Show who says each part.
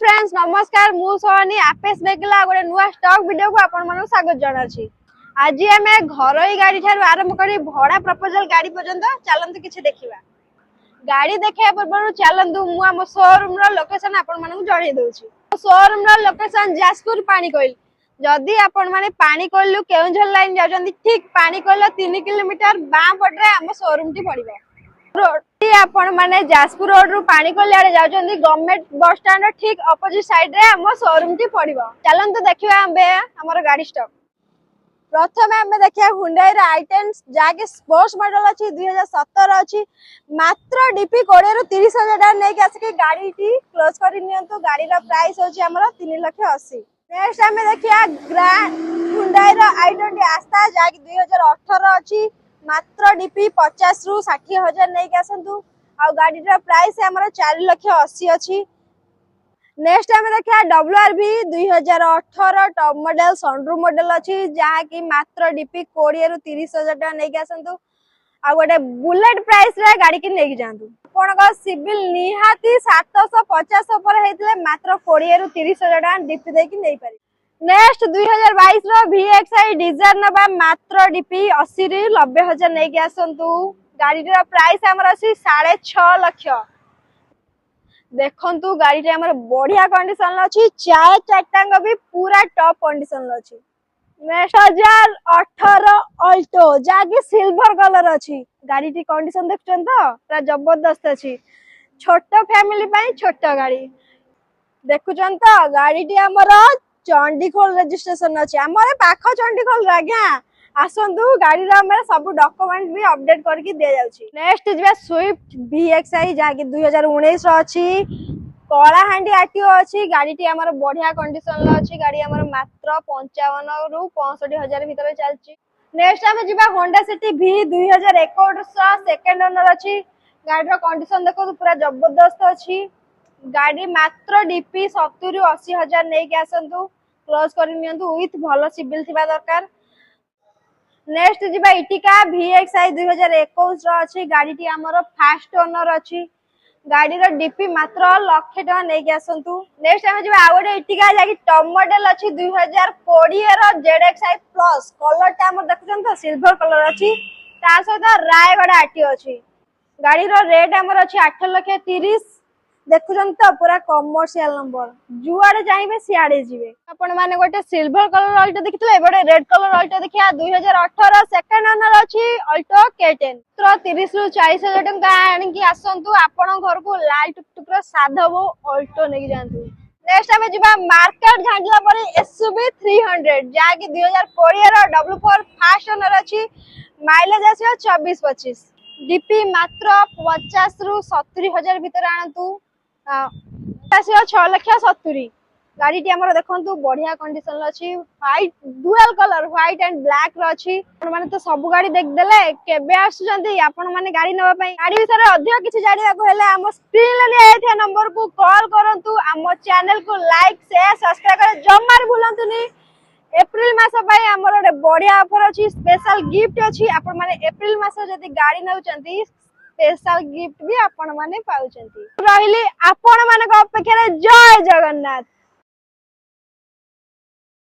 Speaker 1: Friends नमस्कार मु सोनी आपेश बेगला गोटे नुआ स्टॉक वीडियो को आपण मानक स्वागत जनाछि। आज आमे घरोई गाड़ी ठार आरंभ करी भड़ा प्रपोजल गाड़ी पर्यंत चलंतु किछि देखिबा। गाड़ी देखिया पूर्व चलंतु मु हम शोरूम रो लोकेशन आपण मानक जणाई दउछि। शोरूम रो लोकेशन जाजपुर पानीकोइल। जदि आपण माने पानीकोइल केउंझर लाइन जाउछन्ती ठीक पानीकोइल 3 किलोमीटर बां पटरे हम शोरूम टी पड़िबो। आपण माने जाजपुर रोड रु पानीकोइल आड़े जाउछन्ती गवर्नमेंट बस स्टैंड ठीक ऑपोजिट साइड रे हम शोरूम टी पड़िबो। चलंतु देखिबा हमर गाड़ी स्टॉक। प्रथमे हमें देखिया हुंडई रे i10 जाके स्पोर्ट्स मॉडल अछि 2017 अछि। मात्र डीपी 20 रु 30,000 टाका नै के आसी गाड़ी टी क्लोज करि नियंतु। गाड़ी रा प्राइस होछि हमर 3,80,000। नेक्स्ट हमें देखिया ग्रैंड हुंडई रो i20 आस्था जाके 2018 अछि। मात्र डीपी 50 रु 60,000 नै के आसंतु। आ गाड़ी रा प्राइस हमर 4,80,000 अछि। नेक्स्ट हमें देखिया WRV 2018 top model sunroof model अछि जहा कि मात्र डीपी 20 रु 30,000 टाका नै के आसंतु। आ गोटे बुलेट प्राइस रे गाड़ी के नै के जानतु। आपन सिविल निहाती 750 ऊपर हेतले मात्र 20 रु 30,000 टाका डीपी दे के नै पारि। नेक्स्ट 2022 रो VXI डिजायर नबा मात्र डीपी 80 रु 90,000 नै के आसंतु। गाड़ी रा प्राइस हमर अछि 6.5 लाख। देखंतु गाड़ी रे हमर बढ़िया कंडीशन अछि। चार चारटांग भी पूरा टॉप कंडीशन अछि। नेक्स्ट 2018 अल्टो जाकी सिल्वर कलर अछि। गाड़ी टी कंडीशन देखछन तो पूरा जबरदस्त अछि। छोटो फैमिली पई छोटो गाड़ी देखुछन तो गाड़ी टी हमर चंडीखोल रजिस्ट्रेशन अछि। हमर पाखो चंडीखोल राग्या आसंतु गाड़ी रा हमर सब डॉक्यूमेंट भी अपडेट करके दे जाउछि। नेक्स्ट जिबा स्विफ्ट VXI जाकी 2019 रो अछि। कलाहांडी आरटीओ अछि। गाड़ी टी हमर बढ़िया कंडीशन लो अछि। गाड़ी हमर मात्र 55 रु 65,000 भीतर चलछि। नेक्स्ट हम जिबा होंडा सिटी V 2021 रो सेकंड ओनर अछि। गाड़ी रो कंडीशन देखो पूरा जबरदस्त अछि। गाड़ी मात्र डीपी 70 रु 80,000 नै के आसंतु। क्लोज कर नियंतु विथ भलो सिविल थिबा दरकार। नेक्स्ट जिबा इटिका VXI 2021 रो अछि। गाड़ी टी हमर फर्स्ट ओनर अछि। गाड़ी रो डीपी मात्र 1 लाख टका नै के आसंतु। नेक्स्ट हम जिबा आउडे इटिका जाकी टॉप मॉडल अछि 2020 रो ZXI प्लस कलर ता हमर देखछन तो सिल्वर कलर अछि। ता सहित रायगढ़ आरटीओ अछि। गाड़ी रो रेट हमर अछि 8,30,000। देखुछन तो पूरा कमर्शियल नंबर जुआडे चाहिबे सियाडे जिवे। आपण माने गोटे सिल्वर कलर अल्टो देखितले एबडे रेड कलर अल्टो देखिया 2018 सेकंड ओनर अछि अल्टो K10 तो 30 रु 40,000 टका आनि कि आसंतु। आपण घर को लाल टुकटुक रो साधव अल्टो नै जानतु। नेक्स्ट हमें जिबा मार्केट घाटला पर SUV 300 जाकी 2020 रो W4 फर्स्ट ओनर अछि। माइलेज अछि 24-25। डीपी मात्र 50 रु 70,000 भीतर आनतु। 6,70,000। गाड़ी टी हमर देखंतु बढ़िया कंडीशन अछि। White dual colour white and black रो अछि। आपण माने तो सब गाड़ी देख देले केबे आसुचंती आपण माने गाड़ी नबा पई। गाड़ी विषय अधिक किछि जानिया को हेले हम स्क्रीन ले आइथे नंबर को कॉल करंतु। हम चैनल को लाइक शेयर सब्सक्राइब करे जमार भूलंतुनी। एप्रिल मास पई हमर रे बढ़िया ऑफर अछि। स्पेशल गिफ्ट अछि। आपण माने एप्रिल मास जदी गाड़ी नउचंती स्पेशल गिफ्ट भी आपण माने पाउचंती। रहिली आपण माने को अपेक्षा रे जय जगन्नाथ।